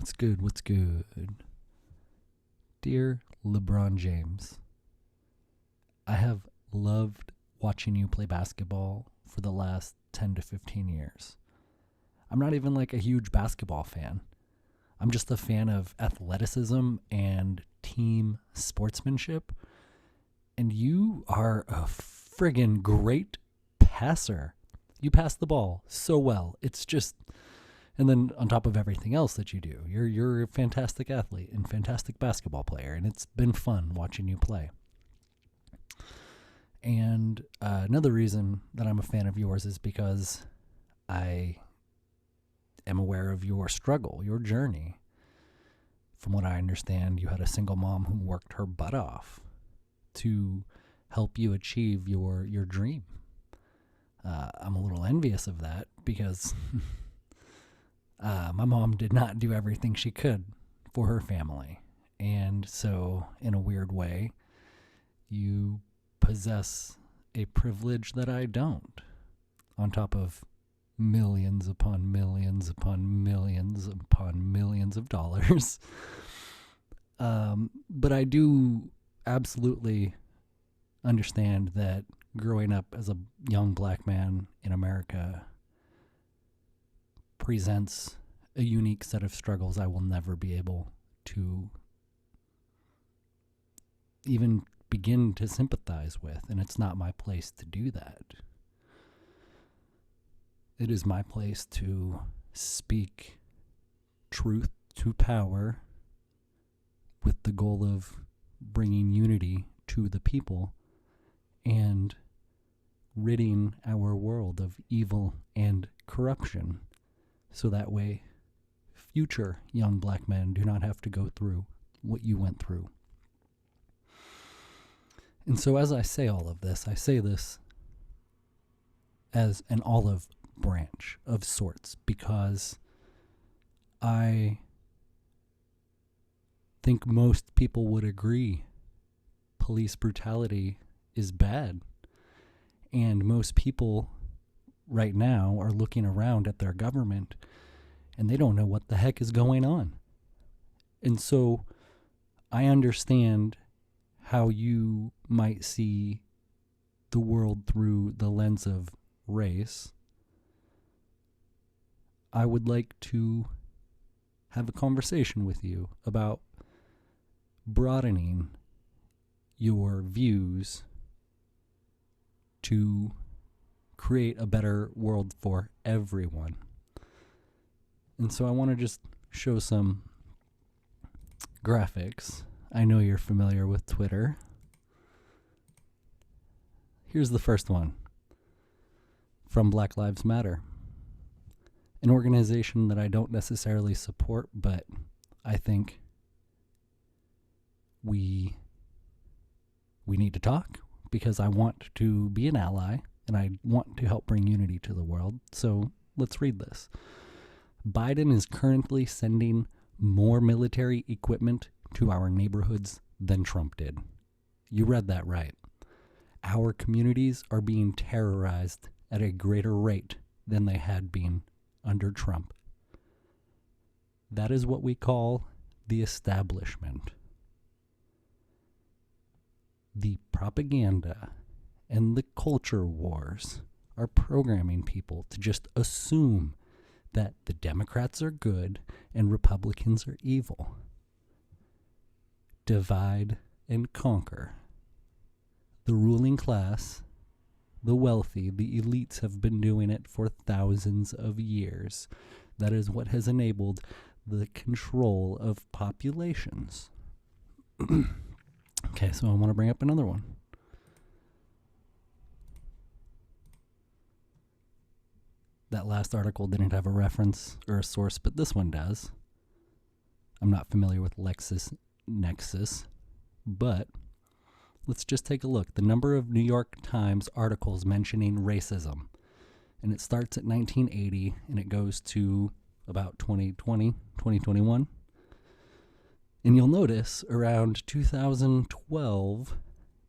What's good? What's good? Dear Lebron James, I have loved watching you play basketball for the last 10 to 15 years. I'm not even like a huge basketball fan. I'm just a fan of athleticism and team sportsmanship. And you are a friggin' great passer. You pass the ball so well. It's just... And then on top of everything else that you do, you're a fantastic athlete and fantastic basketball player, and it's been fun watching you play. And another reason that I'm a fan of yours is because I am aware of your struggle, your journey. From what I understand, you had a single mom who worked her butt off to help you achieve your dream. I'm a little envious of that because... my mom did not do everything she could for her family. And so, in a weird way, you possess a privilege that I don't. On top of millions upon millions upon millions upon millions of dollars. But I do absolutely understand that growing up as a young black man in America presents a unique set of struggles I will never be able to even begin to sympathize with, and it's not my place to do that. It is my place to speak truth to power with the goal of bringing unity to the people and ridding our world of evil and corruption. So that way, future young black men do not have to go through what you went through. And so as I say all of this, I say this as an olive branch of sorts, because I think most people would agree police brutality is bad. And most people right now are looking around at their government and they don't know what the heck is going on. And so I understand how you might see the world through the lens of race. I would like to have a conversation with you about broadening your views to create a better world for everyone. And so I want to just show some graphics. I know you're familiar with Twitter. Here's the first one from Black Lives Matter, an organization that I don't necessarily support, but I think we need to talk because I want to be an ally and I want to help bring unity to the world. So let's read this. Biden is currently sending more military equipment to our neighborhoods than Trump did. You read that right. Our communities are being terrorized at a greater rate than they had been under Trump. That is what we call the establishment. The propaganda and the culture wars are programming people to just assume that the Democrats are good and Republicans are evil. Divide and conquer. The ruling class, the wealthy, the elites have been doing it for thousands of years. That is what has enabled the control of populations. Okay, so I want to bring up another one. That last article didn't have a reference or a source, but this one does. I'm not familiar with LexisNexis, but let's just take a look. The number of New York Times articles mentioning racism. And it starts at 1980 and it goes to about 2020, 2021. And you'll notice around 2012,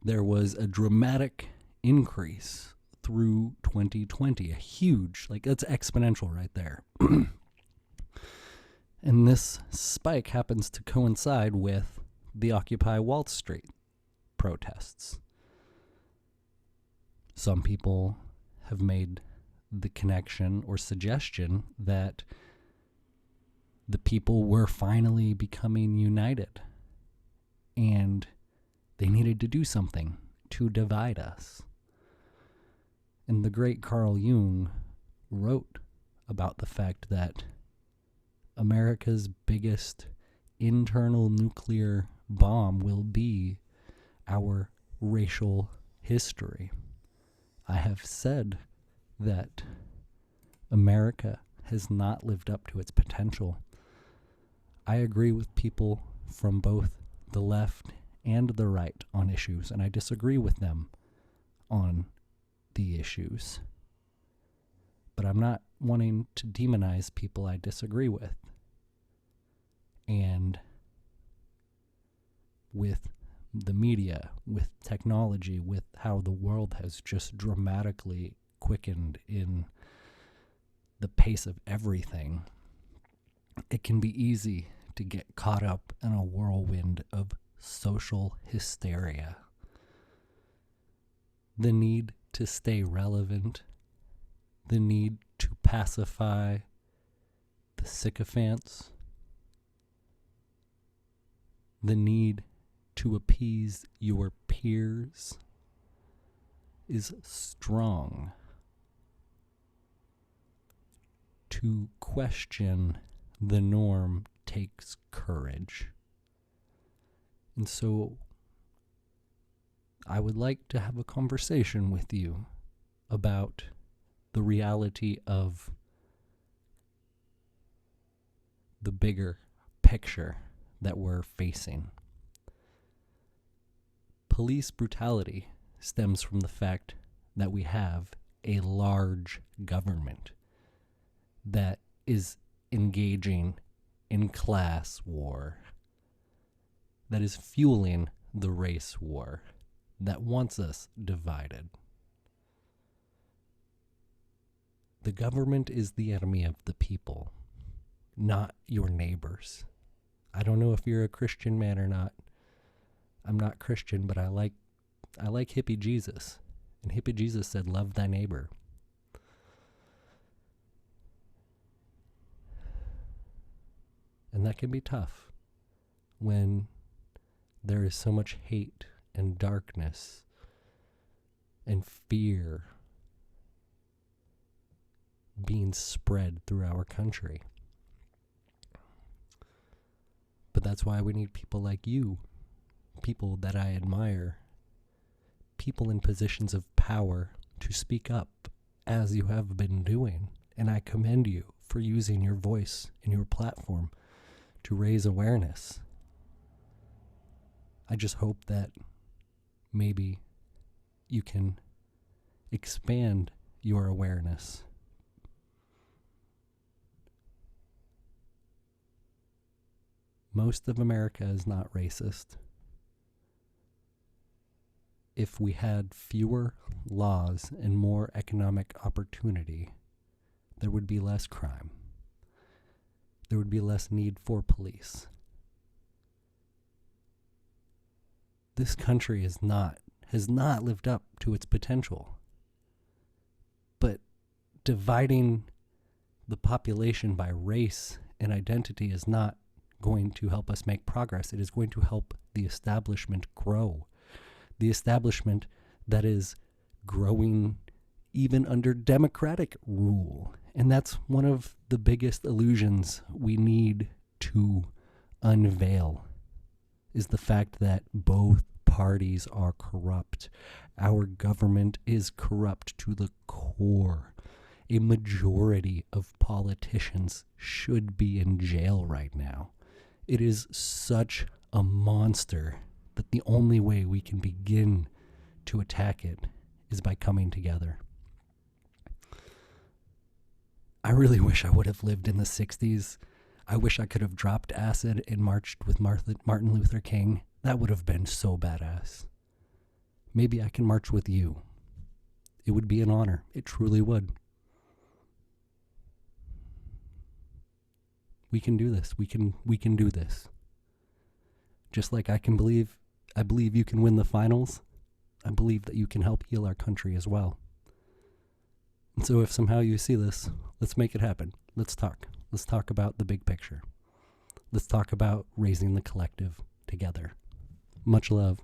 there was a dramatic increase through 2020. A huge, like that's exponential right there. And this spike happens to coincide with the Occupy Wall Street protests. Some people have made the connection or suggestion that the people were finally becoming united and they needed to do something to divide us. And the great Carl Jung wrote about the fact that America's biggest internal nuclear bomb will be our racial history. I have said that America has not lived up to its potential. I agree with people from both the left and the right on issues, and I disagree with them on the issues. But I'm not wanting to demonize people I disagree with. And with the media, with technology, with how the world has just dramatically quickened in the pace of everything, it can be easy to get caught up in a whirlwind of social hysteria. The need to stay relevant, the need to pacify the sycophants, the need to appease your peers is strong. To question the norm takes courage. And so I would like to have a conversation with you about the reality of the bigger picture that we're facing. Police brutality stems from the fact that we have a large government that is engaging in class war, that is fueling the race war, that wants us divided. The government is the enemy of the people, not your neighbors. I don't know if you're a Christian man or not. I'm not Christian, but I like hippie Jesus. And hippie Jesus said, love thy neighbor. And that can be tough when there is so much hate and darkness and fear being spread through our country. But that's why we need people like you, people that I admire, people in positions of power to speak up as you have been doing. And I commend you for using your voice and your platform to raise awareness. I just hope that maybe you can expand your awareness. Most of America is not racist. If we had fewer laws and more economic opportunity, there would be less crime. There would be less need for police. This country has not lived up to its potential. But dividing the population by race and identity is not going to help us make progress. It is going to help the establishment grow. The establishment that is growing even under democratic rule. And that's one of the biggest illusions we need to unveil, is the fact that both parties are corrupt. Our government is corrupt to the core. A majority of politicians should be in jail right now. It is such a monster that the only way we can begin to attack it is by coming together. I really wish I would have lived in the 60s. I wish I could have dropped acid and marched with Martin Luther King. That would have been so badass. Maybe I can march with you. It would be an honor. It truly would. We can do this. We can do this. Just like I believe you can win the finals. I believe that you can help heal our country as well. And so if somehow you see this, let's make it happen. Let's talk. Let's talk about the big picture. Let's talk about raising the collective together. Much love.